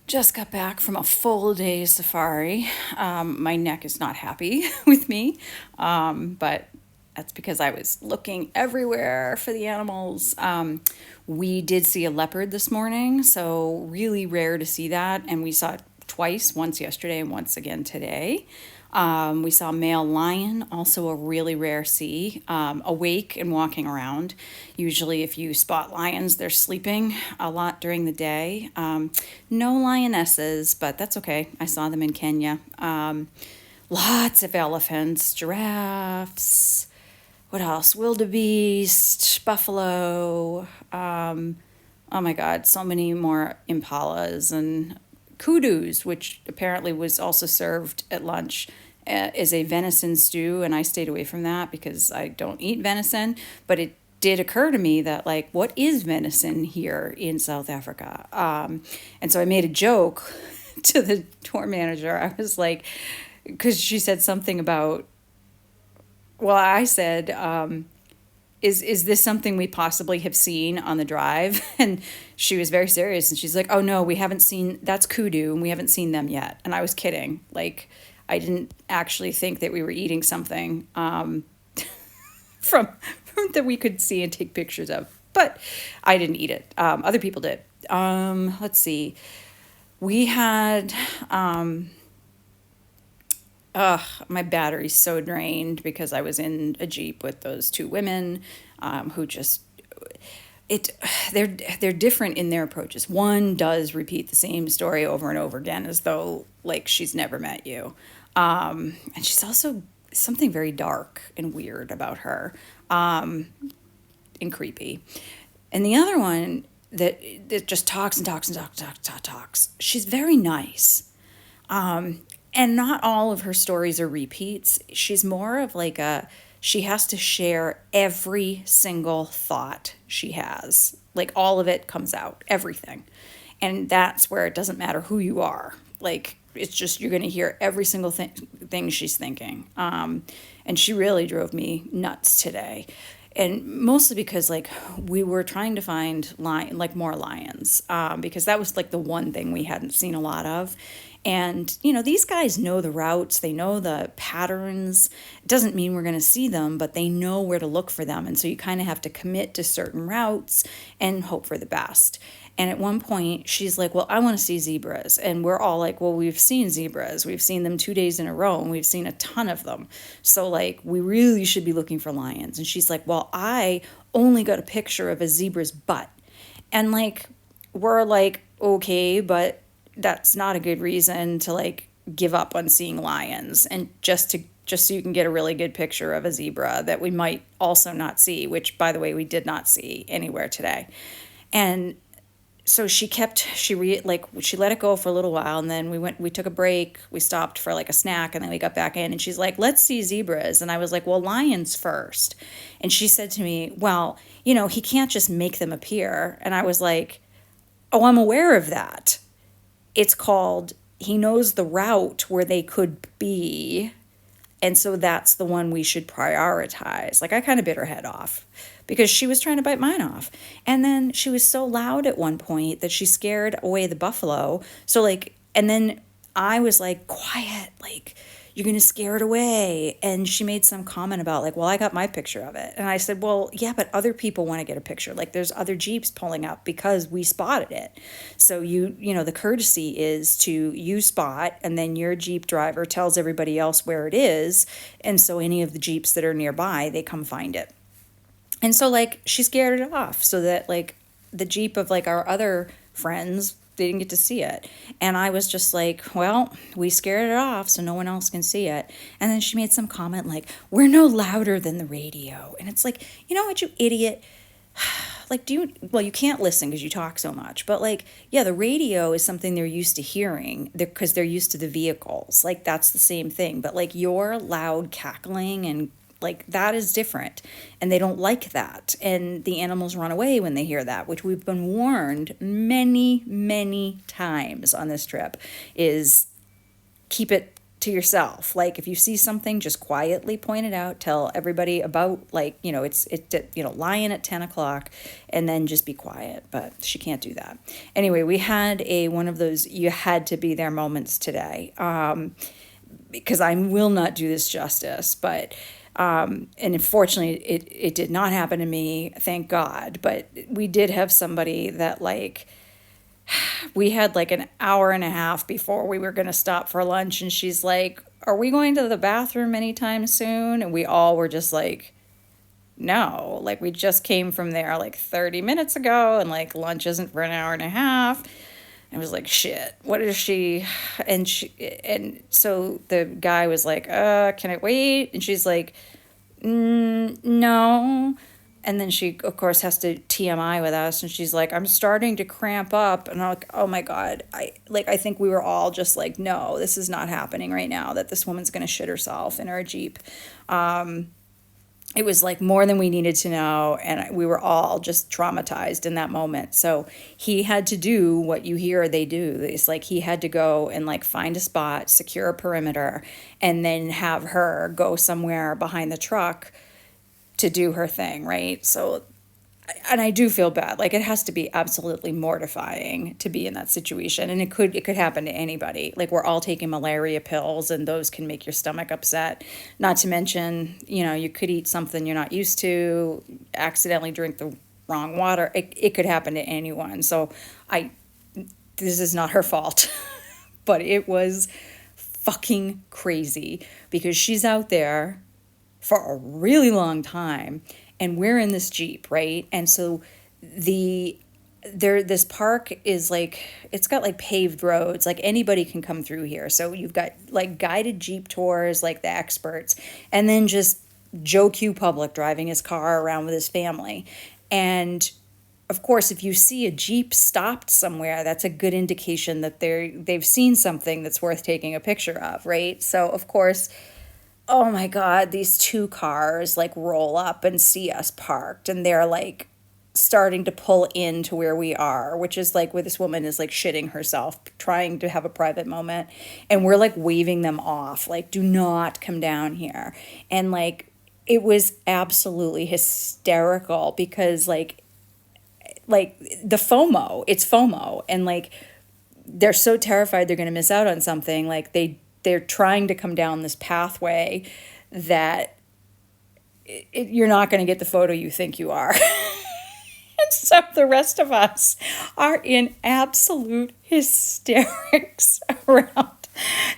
Just got back from a full day safari. My neck is not happy with me, but that's because I was looking everywhere for the animals. We did see a leopard this morning, so really rare to see that, and we saw it twice, once yesterday and once again today. We saw a male lion, also a really rare see, awake and walking around. Usually, if you spot lions, they're sleeping a lot during the day. No lionesses, but that's okay. I saw them in Kenya. Lots of elephants, giraffes. What else? Wildebeest, buffalo. Oh my God, so many more impalas and kudus, which apparently was also served at lunch, is a venison stew, and I stayed away from that because I don't eat venison. But it did occur to me that, like, what is venison here in South Africa? And so I made a joke to the tour manager. I was like, because she said something about, well, I said, is this something we possibly have seen on the drive? And she was very serious, and she's like, oh no, we haven't seen, that's kudu, and we haven't seen them yet. And I was kidding. Like, I didn't actually think that we were eating something from, that we could see and take pictures of. But I didn't eat it. Other people did. Let's see. We had my battery's so drained because I was in a Jeep with those two women, who just it they're different in their approaches. One does repeat the same story over and over again as though like she's never met you. And she's also something very dark and weird about her, and creepy. And the other one that just talks and talks and talks. She's very nice. And not all of her stories are repeats. She's more of like she has to share every single thought she has. Like all of it comes out, everything. And that's where it doesn't matter who you are. Like it's just, you're going to hear every single thing she's thinking. And she really drove me nuts today. And mostly because like we were trying to find like more lions, because that was like the one thing we hadn't seen a lot of. And, these guys know the routes, they know the patterns. It doesn't mean we're going to see them, but they know where to look for them. And so you kind of have to commit to certain routes and hope for the best. And at one point, she's like, well, I want to see zebras. And we're all like, well, we've seen zebras. We've seen them 2 days in a row, and we've seen a ton of them. So, like, we really should be looking for lions. And she's like, well, I only got a picture of a zebra's butt. And, like, we're like, okay, but that's not a good reason to like give up on seeing lions, and just so you can get a really good picture of a zebra that we might also not see, which by the way we did not see anywhere today. And so she let it go for a little while, and then we took a break, we stopped for like a snack, and then we got back in, and she's like, let's see zebras. And I was like, well, lions first. And she said to me, well, he can't just make them appear. And I was like, oh, I'm aware of that. It's called, he knows the route where they could be. And so that's the one we should prioritize. Like I kind of bit her head off because she was trying to bite mine off. And then she was so loud at one point that she scared away the buffalo. So like, and then I was like, quiet, like, you're going to scare it away. And she made some comment about like, well, I got my picture of it. And I said, well, yeah, but other people want to get a picture. Like there's other Jeeps pulling up because we spotted it. So the courtesy is to you spot, and then your Jeep driver tells everybody else where it is. And so any of the Jeeps that are nearby, they come find it. And so like she scared it off so that like the Jeep of like our other friends, they didn't get to see it. And I was just like, well, we scared it off so no one else can see it. And then she made some comment like, we're no louder than the radio. And it's like, you know what, you idiot? Like, you can't listen because you talk so much. But like, yeah, the radio is something they're used to hearing because they're used to the vehicles. Like that's the same thing. But like your loud cackling and like that is different, and they don't like that, and the animals run away when they hear that, which we've been warned many times on this trip, is keep it to yourself. Like if you see something, just quietly point it out, tell everybody about, like, lion at 10 o'clock, and then just be quiet. But she can't do that. Anyway, we had one of those you had to be there moments today, because I will not do this justice, but and unfortunately it did not happen to me, thank God. But we did have somebody that, like, we had like an hour and a half before we were going to stop for lunch, and she's like, "Are we going to the bathroom anytime soon?" And we all were just like, "No, like we just came from there like 30 minutes ago, and like lunch isn't for an hour and a half." I was like, "Shit, what is she?" And so the guy was like, "Can I wait?" And she's like, No." And then she, of course, has to TMI with us, and she's like, "I'm starting to cramp up." And I'm like, "Oh my God." I think we were all just like, "No, this is not happening right now, that this woman's going to shit herself in our Jeep." It was like more than we needed to know, and we were all just traumatized in that moment. So he had to do what you hear they do. It's like he had to go and like find a spot, secure a perimeter, and then have her go somewhere behind the truck to do her thing, right? So, and I do feel bad. Like it has to be absolutely mortifying to be in that situation, and it could happen to anybody. Like we're all taking malaria pills, and those can make your stomach upset. Not to mention, you could eat something you're not used to, accidentally drink the wrong water. It could happen to anyone. So I this is not her fault, but it was fucking crazy because she's out there for a really long time, and we're in this Jeep, right? And so this park is like, it's got like paved roads, like anybody can come through here. So you've got like guided Jeep tours, like the experts, and then just Joe Q Public driving his car around with his family. And of course, if you see a Jeep stopped somewhere, that's a good indication that they've seen something that's worth taking a picture of, right? So of course, oh my God, these two cars like roll up and see us parked, and they're like starting to pull into where we are, which is like where this woman is like shitting herself, trying to have a private moment. And we're like waving them off, like, "Do not come down here." And like, it was absolutely hysterical because like the FOMO, it's FOMO. And like, they're so terrified they're going to miss out on something. Like they're trying to come down this pathway that you're not going to get the photo you think you are. And so the rest of us are in absolute hysterics around,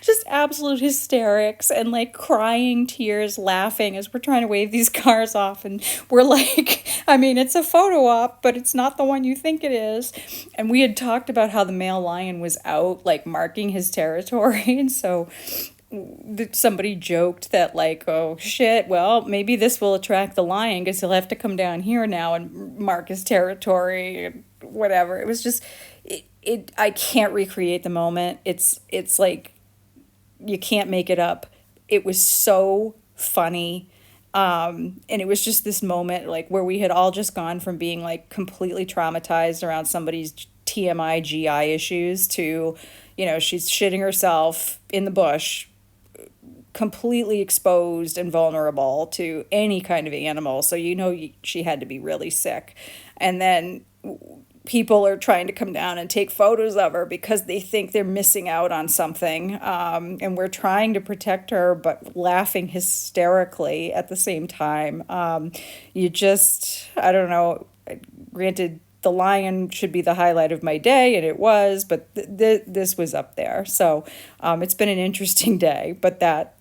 just absolute hysterics, and like crying tears, laughing as we're trying to wave these cars off. And we're like, I mean, it's a photo op, but it's not the one you think it is. And we had talked about how the male lion was out, like marking his territory. And so somebody joked that like, "Oh shit, well maybe this will attract the lion because he'll have to come down here now and mark his territory," and whatever. It was just I can't recreate the moment. It's like you can't make it up. It was so funny. And it was just this moment like where we had all just gone from being like completely traumatized around somebody's TMI GI issues to, she's shitting herself in the bush, completely exposed and vulnerable to any kind of animal. So she had to be really sick. And then people are trying to come down and take photos of her because they think they're missing out on something. And we're trying to protect her, but laughing hysterically at the same time. I don't know, granted, the lion should be the highlight of my day, and it was, but this was up there. So it's been an interesting day, but that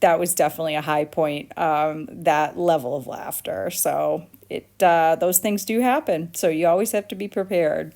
was definitely a high point, that level of laughter. So those things do happen. So you always have to be prepared.